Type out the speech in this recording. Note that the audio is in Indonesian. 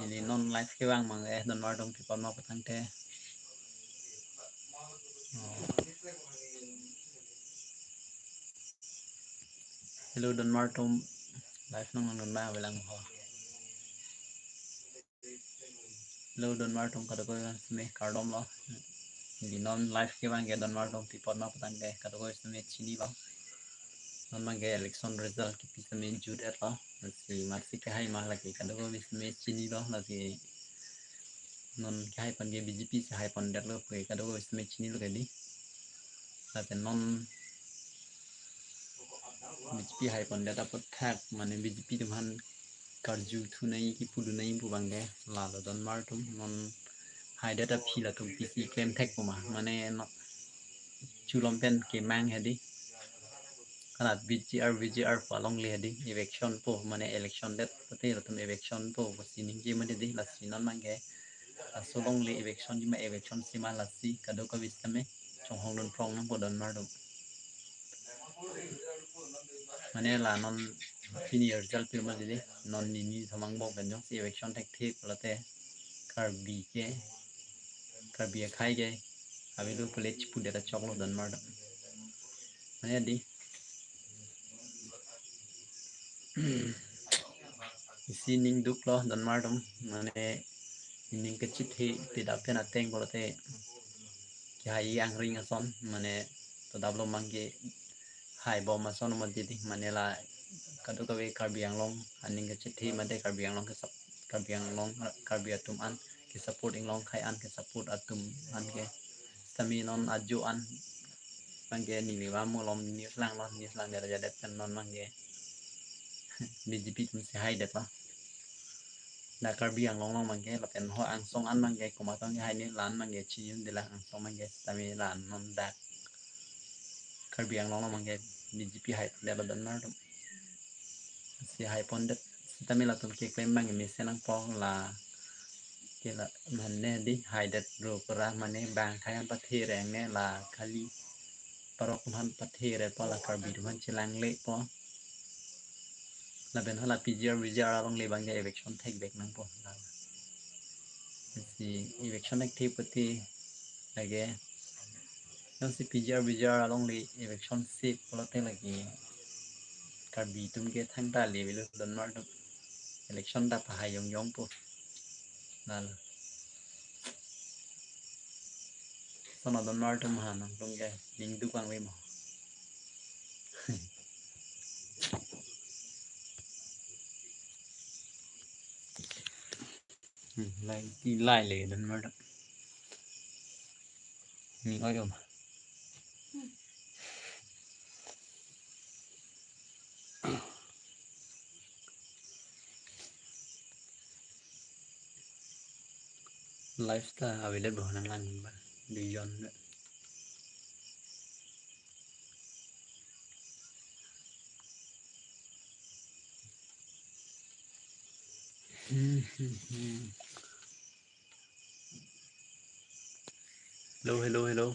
ini non live ke bang mang don mar dong people mau petang teh. Hello don mar tom live nong don ba belang ho. Hello don mar tom kada ko sme cardom lo. Ini non live ke bang don mar dong people mau petang teh kada ko sme chini lo. Non mang election result ki pisa men judet lo. Si marsi ke hai mah lagi kada ko sme chini lo lagi non hai pan ge BJP se hai pan det lo pe kada ko sme chini lo kadi. Lagi non BJP hai pan det dapat tag mana BJP tuhan karju tu nai ki pudu nai bu bangge la lo don mar tum non hai data pila tum PC claim tag puma mane no chulom pen ke mang hedi kanat VGR pa long le hedi election po mane election det pate lo tum election po sining ji mane di la sinon mangge so long le election ji ma election sima la si kado ko wisame chong hong don prong no po don mar dum mane la non fini result pirma dili non nini thamang bo ben jong si election tek thik late karbi ke karbi khai ke abi lu pelet pu data choklo dan mar dam mane di isi ning duk lo dan mar dam mane ning ke chit he ti da pen ateng bo te ki hai yang ring ason mane to dablo mangge hai bo ma son mo di mane la kadu ka we karbi ang long aning ke chit he mate karbi ang long ke sap karbi ang long karbi atum an ke support ing long khai an ke support atum an ke sami non aju an mangge ni mi wa mo lom ni lang lo ni lang dara jadet pen non mangge BJP tum se hai det lo na karbi ang long long mangge la pen ho ang song an mangge kuma tong hai ni lan mangge chi yun de la ang song mangge sami lan non da karbi ang long long mangge BJP hai de la dan mar dum si hai pon det sami la tum ke claim mangge mi senang pong la ke la man ne di hai det ro pra mane bang khai an pathe reng ne la khali parok man pathe re pa la karbi man chilang le po la ben hala PGR VGR long le bang ge election take back nang po la si election activity lagi yang si PGR VGR long le election sip lo te lagi karbi tum ge thang ta le bilu don mar dum election da pa hayong yong po la sono don mar dum ha nang dong ge ling du kwang le mo lại đi lại lệ đến mà đó mình ơi mà lifestyle available nang lan ba đi yon nữa hello hello hello